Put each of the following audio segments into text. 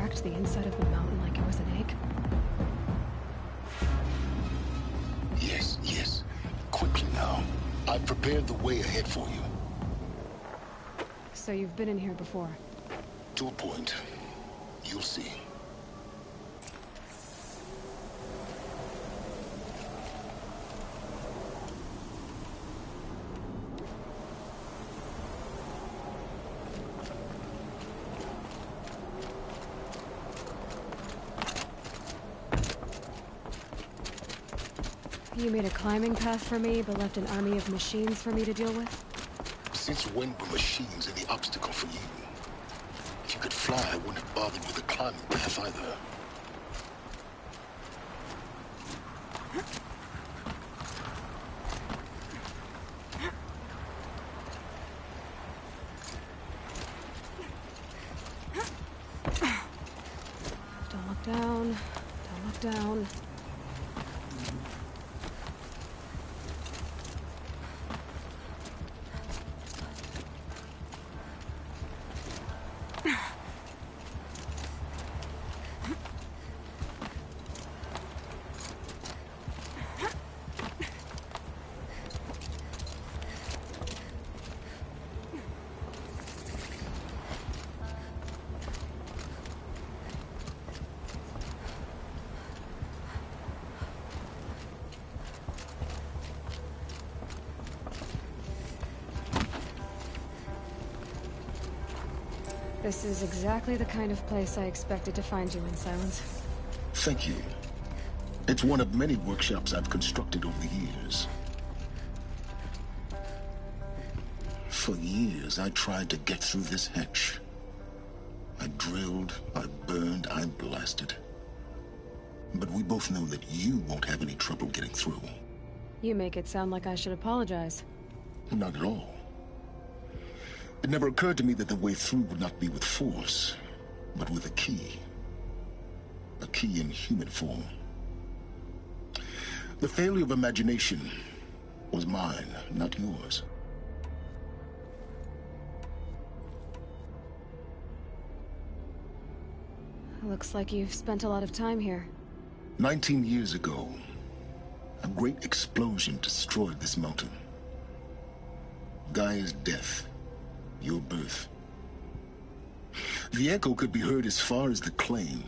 cracked the inside of the mountain like it was an egg? Yes, yes. Quickly now. I've prepared the way ahead for you. So you've been in here before? To a point. You'll see. You made a climbing path for me, but left an army of machines for me to deal with? Since when were machines any obstacle for you? If you could fly, I wouldn't have bothered with a climbing path either. Don't look down. Don't look down. This is exactly the kind of place I expected to find you in, Silence. Thank you. It's one of many workshops I've constructed over the years. For years, I tried to get through this hatch. I drilled, I burned, I blasted. But we both know that you won't have any trouble getting through. You make it sound like I should apologize. Not at all. It never occurred to me that the way through would not be with force, but with a key. A key in human form. The failure of imagination was mine, not yours. Looks like you've spent a lot of time here. 19 years ago, a great explosion destroyed this mountain. Gaia's death. Your birth. The echo could be heard as far as the claim.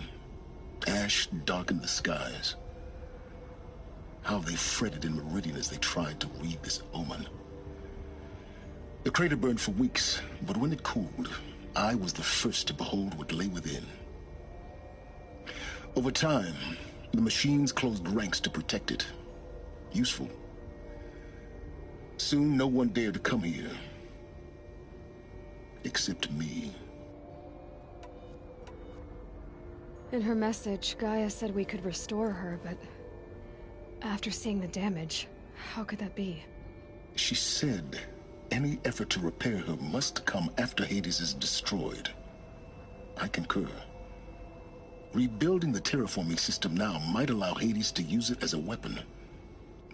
Ash darkened the skies. How they fretted in Meridian as they tried to read this omen. The crater burned for weeks, but when it cooled, I was the first to behold what lay within. Over time, the machines closed ranks to protect it. Useful. Soon, no one dared to come here. Except me. In her message, Gaia said we could restore her, but after seeing the damage, how could that be? She said any effort to repair her must come after Hades is destroyed. I concur. Rebuilding the terraforming system now might allow Hades to use it as a weapon.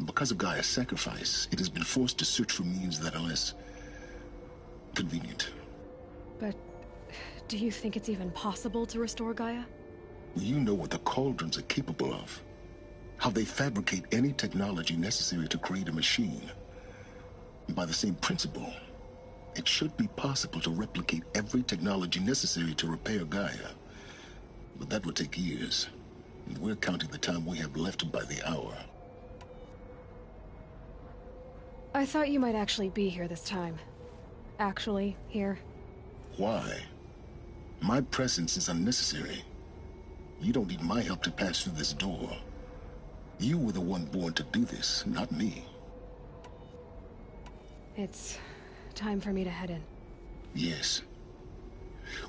Because of Gaia's sacrifice, it has been forced to search for means that are less convenient. But do you think it's even possible to restore Gaia? You know what the Cauldrons are capable of. How they fabricate any technology necessary to create a machine. By the same principle, it should be possible to replicate every technology necessary to repair Gaia. But that would take years. And we're counting the time we have left by the hour. I thought you might actually be here this time. Actually, here. Why? My presence is unnecessary. You don't need my help to pass through this door. You were the one born to do this, not me. It's time for me to head in. Yes.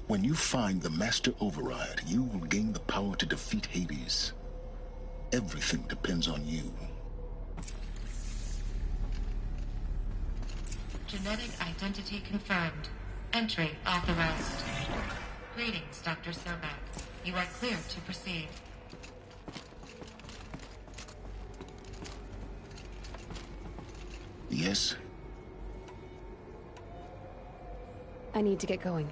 When you find the Master Override, you will gain the power to defeat Hades. Everything depends on you. Genetic identity confirmed. Entry authorized. Greetings, Dr. Sobek. You are cleared to proceed. Yes? I need to get going.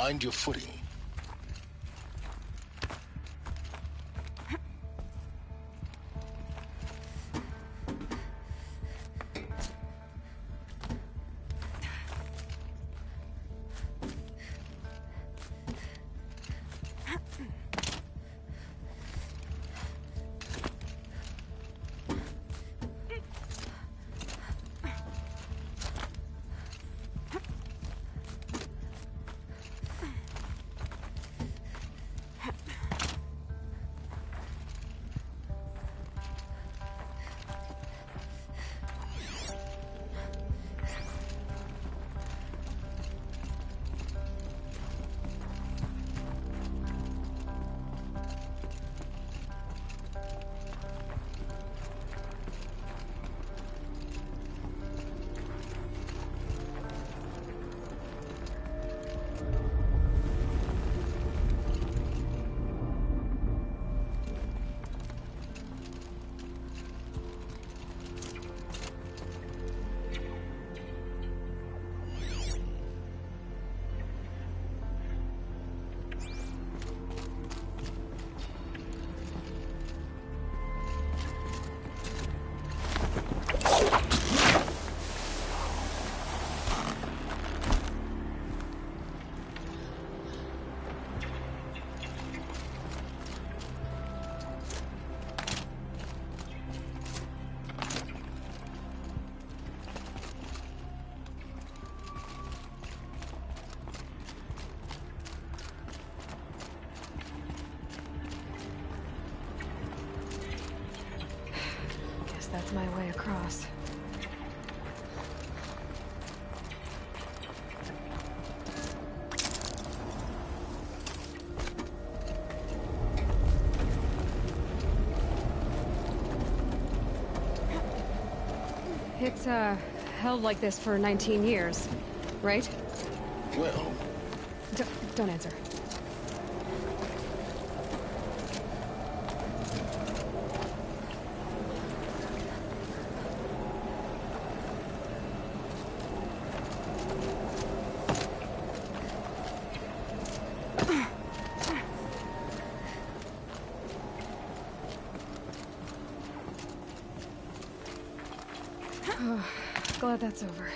Find your footing. That's my way across. It's, held like this for 19 years, right? Well... Don't answer. Glad that's over.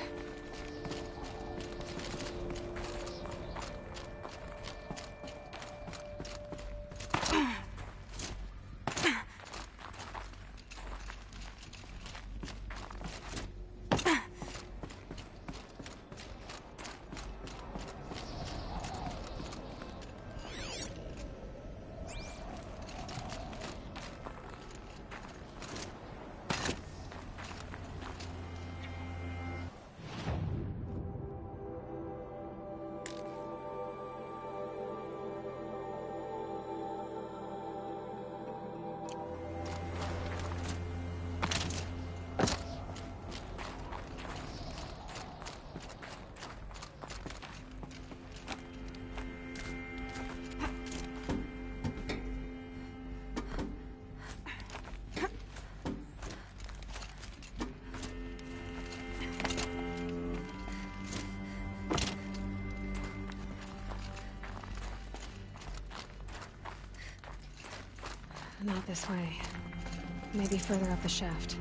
Not this way. Maybe further up the shaft.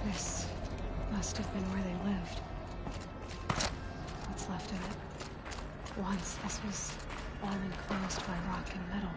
This must have been where they lived. What's left of it. Once this was all enclosed by rock and metal.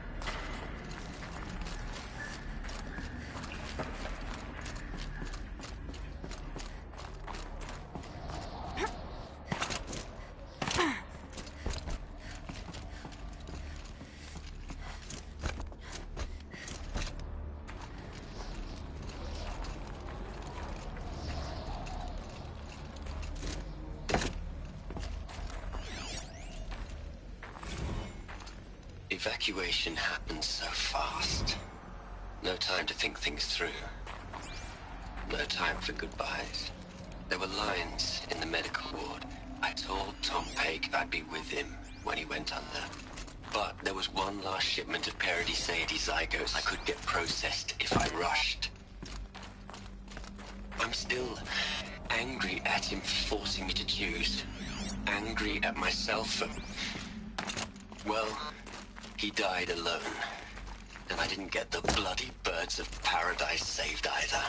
evacuation happened so fast. No time to think things through. No time for goodbyes. There were lines in the medical ward. I told Tom Pake I'd be with him when he went under. But there was one last shipment of Paradiseidae zygotes I could get processed if I rushed. I'm still angry at him for forcing me to choose. Angry at myself for... Well, he died alone. And I didn't get the bloody birds of paradise saved either.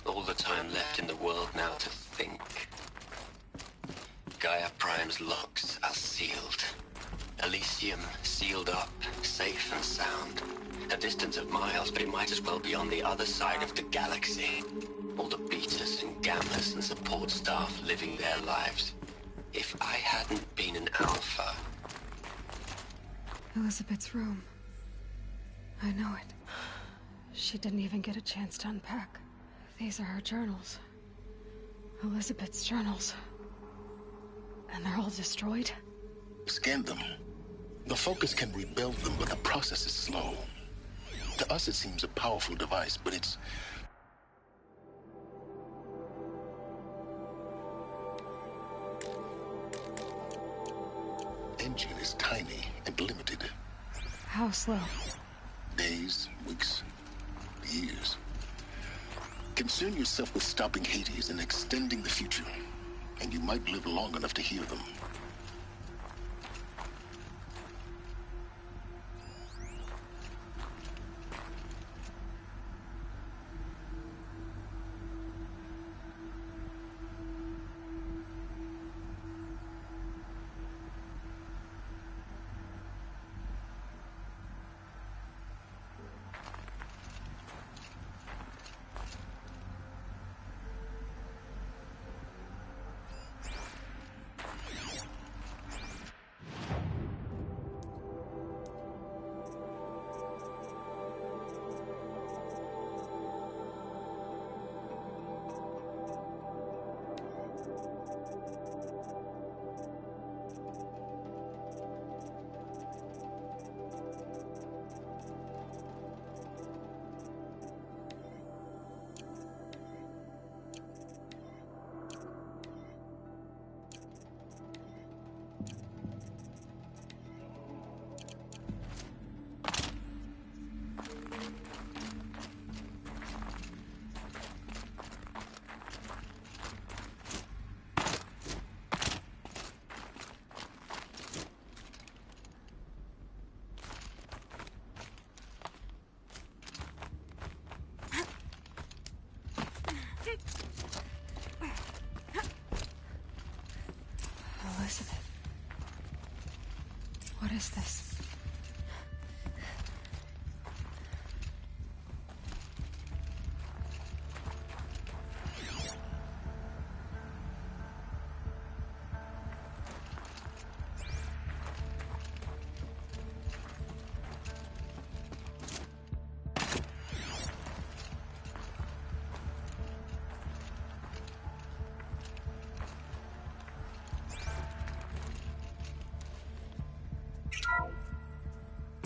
All the time left in the world now to think. Gaia Prime's locks are sealed. Elysium sealed up, safe and sound. A distance of miles, but it might as well be on the other side of the galaxy. All the betas and gammas and support staff living their lives. If I hadn't been an alpha... Elizabeth's room. I know it. She didn't even get a chance to unpack. These are her journals. Elizabeth's journals. And they're all destroyed? Scan them. The Focus can rebuild them, but the process is slow. To us, it seems a powerful device, but its engine is tiny and limited. How slow? Days, weeks, years. Concern yourself with stopping Hades and extending the future, and you might live long enough to hear them. Elizabeth. What is this?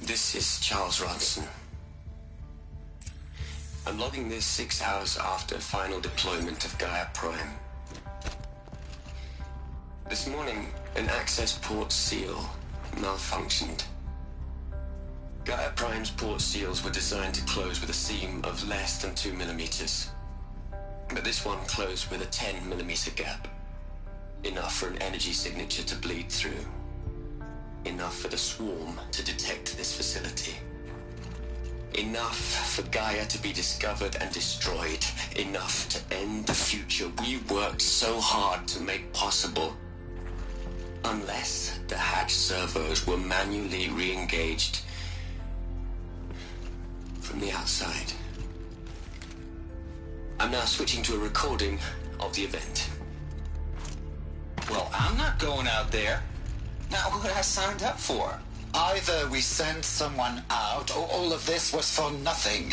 This is Charles Ronson. I'm logging this 6 hours after final deployment of Gaia Prime. This morning, an access port seal malfunctioned. Gaia Prime's port seals were designed to close with a seam of less than 2 millimeters. But this one closed with a 10 millimeter gap. Enough for an energy signature to bleed through. Enough for the swarm to detect this facility. Enough for Gaia to be discovered and destroyed. Enough to end the future we worked so hard to make possible. Unless the hatch servos were manually re-engaged from the outside. I'm now switching to a recording of the event. Well, I'm not going out there. Not what I signed up for. Either we send someone out, or all of this was for nothing.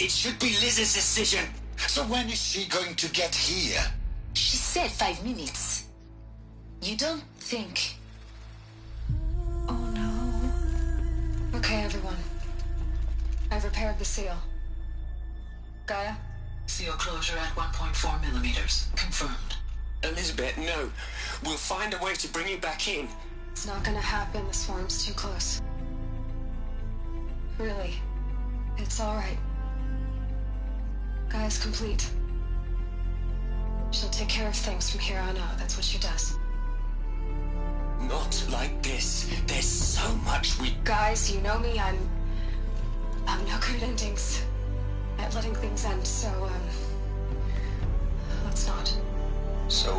It should be Liz's decision. So when is she going to get here? She said 5 minutes. You don't think... Oh no. repaired the seal. Gaia? Seal closure at 1.4 millimeters. Confirmed. Elizabeth, no. We'll find a way to bring you back in. It's not gonna happen. The swarm's too close. Really. It's all right. Gaia's complete. She'll take care of things from here on out. That's what she does. Not like this. There's so much we... Guys, you know me. I'm no good at endings. At letting things end, so, let's not. So,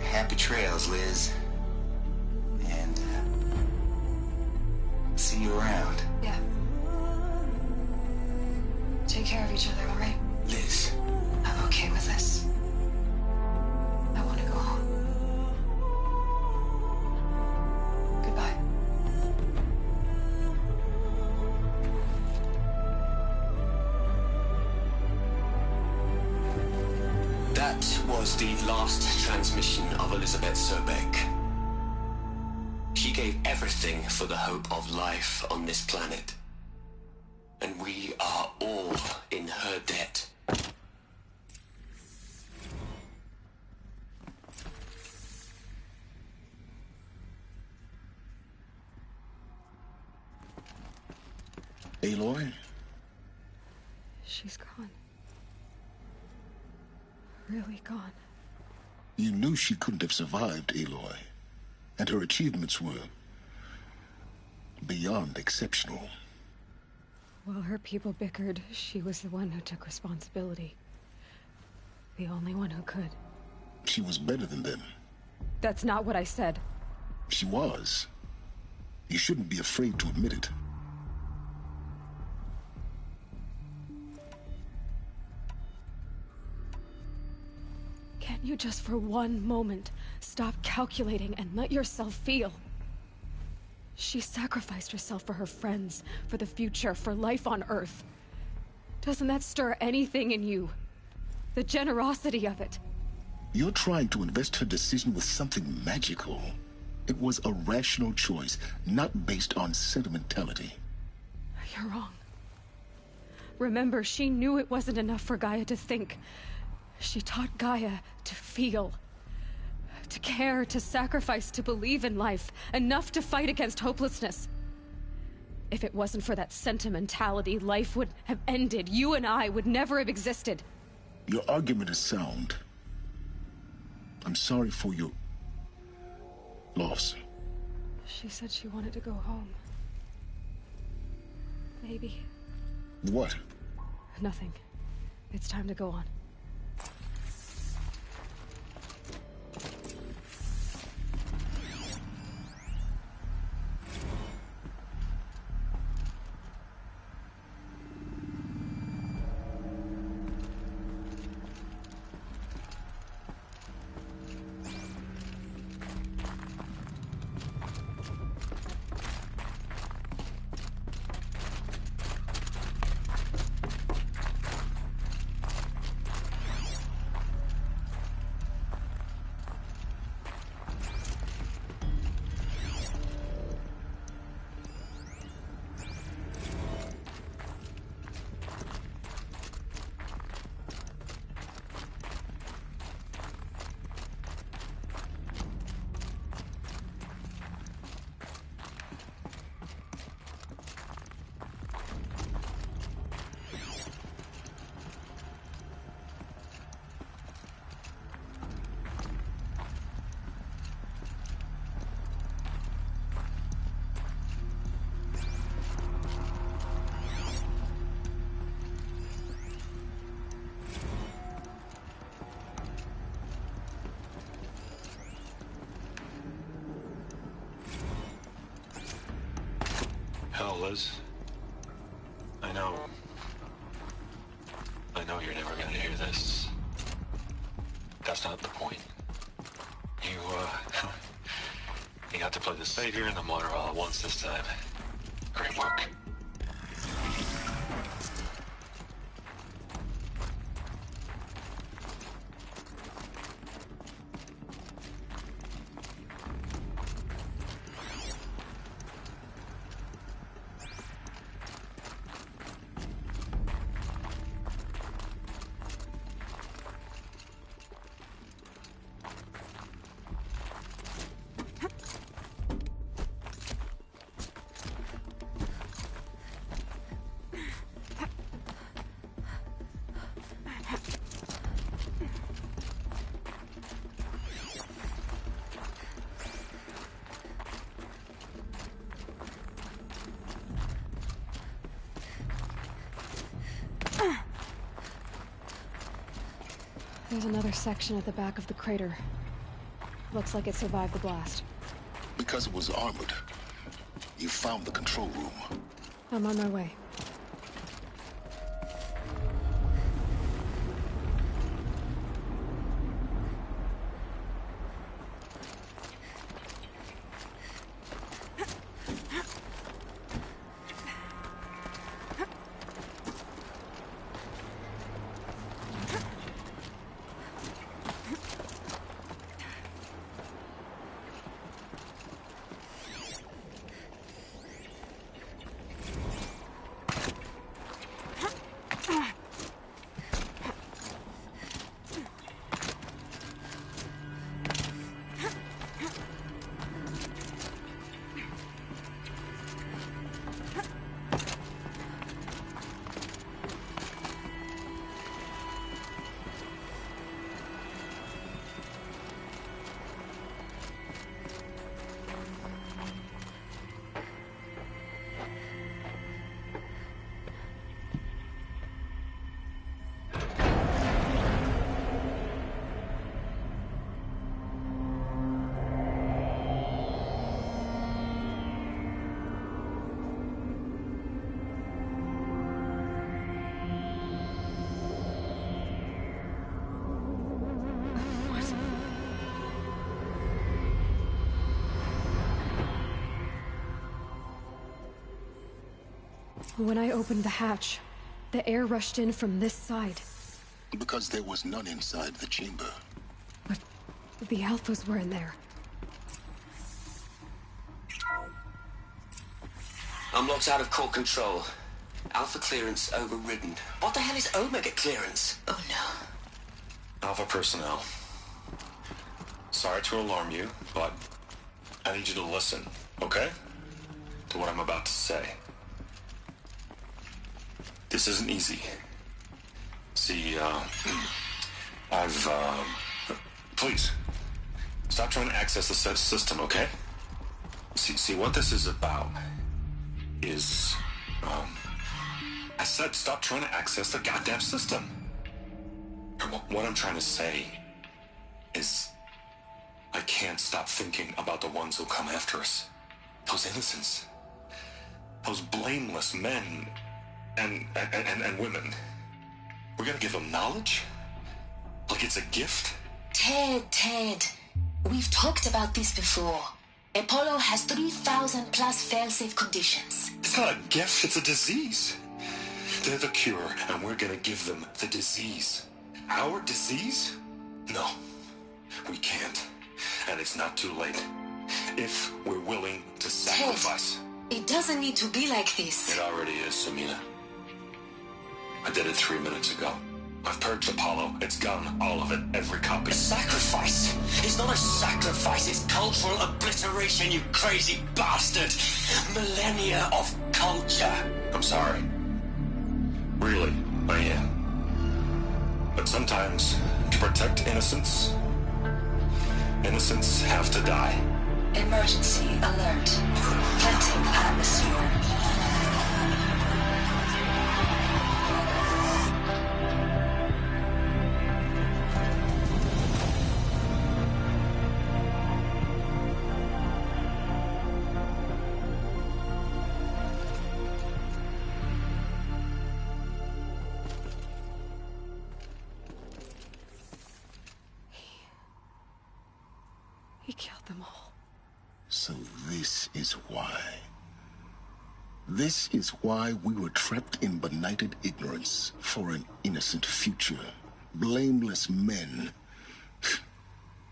happy trails, Liz. And, see you around. Yeah. Take care of each other, all right? Liz. I'm okay with this. I want to go home. Goodbye. That was the last transmission of Elizabeth Sobek. She gave everything for the hope of life on this planet. And we are all in her debt. Aloy? She's gone. Really gone. You knew she couldn't have survived, Aloy. And her achievements were beyond exceptional. While her people bickered, she was the one who took responsibility. The only one who could. She was better than them. That's not what I said. She was. You shouldn't be afraid to admit it. Can't you just for one moment stop calculating and let yourself feel? She sacrificed herself for her friends, for the future, for life on Earth. Doesn't that stir anything in you? The generosity of it. You're trying to invest her decision with something magical. It was a rational choice, not based on sentimentality. You're wrong. Remember, she knew it wasn't enough for Gaia to think. She taught Gaia to feel. To care, to sacrifice, to believe in life. Enough to fight against hopelessness. If it wasn't for that sentimentality, life would have ended. You and I would never have existed. Your argument is sound. I'm sorry for your loss. She said she wanted to go home. Maybe. What? Nothing. It's time to go on. Hell, Liz. I know you're never gonna hear this. That's not the point. You got to play the savior and the martyr all at once this time. Great work. There's another section at the back of the crater. Looks like it survived the blast. Because it was armored. You found the control room. I'm on my way. When I opened the hatch, the air rushed in from this side. Because there was none inside the chamber. But the Alphas were in there. I'm locked out of core control. Alpha clearance overridden. What the hell is Omega clearance? Oh no. Alpha personnel. Sorry to alarm you, but I need you to listen, okay? To what I'm about to say. This isn't easy. See, please, stop trying to access the system, okay? See, what this is about is, I said stop trying to access the goddamn system. What I'm trying to say is, I can't stop thinking about the ones who'll come after us. Those innocents. Those blameless men and women. We're gonna give them knowledge? Like it's a gift? Ted. We've talked about this before. Apollo has 3,000 plus fail-safe conditions. It's not a gift, it's a disease. They're the cure, and we're gonna give them the disease. Our disease? No, we can't. And it's not too late. If we're willing to sacrifice. Ted, it doesn't need to be like this. It already is, Samina. I did it 3 minutes ago. I've purged Apollo. It's gone. All of it. Every copy. A sacrifice? It's not a sacrifice. It's cultural obliteration, you crazy bastard. Millennia of culture. I'm sorry. Really, I am. But sometimes, to protect innocence, innocents have to die. Emergency alert. Venting atmosphere. He killed them all. So this is why. This is why we were trapped in benighted ignorance for an innocent future. Blameless men.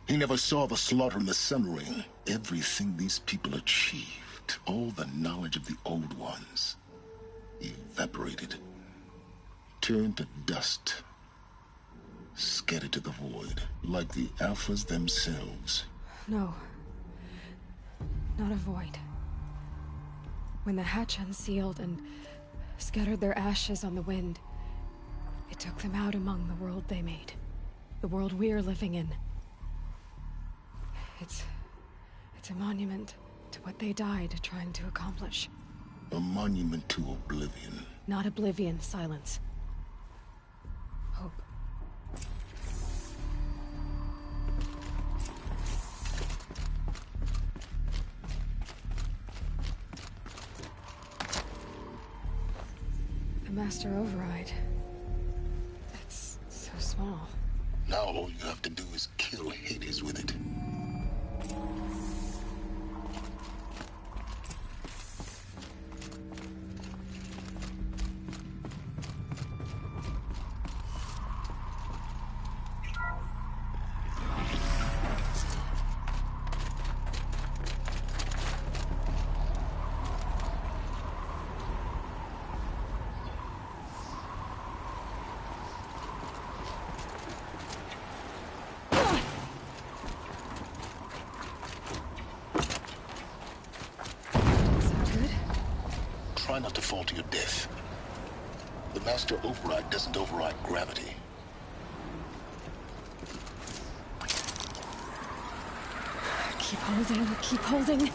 He never saw the slaughter in the Sun Ring. Everything these people achieved, all the knowledge of the old ones, evaporated, turned to dust, scattered to the void, like the Alphas themselves. No. Not a void. When the hatch unsealed and scattered their ashes on the wind, it took them out among the world they made. The world we're living in. It's a monument to what they died trying to accomplish. A monument to oblivion. Not oblivion, silence. Hope. master override. It's so small. Now all you have to do is kill Hades with it. Try not to fall to your death. The master override doesn't override gravity. Keep holding, keep holding.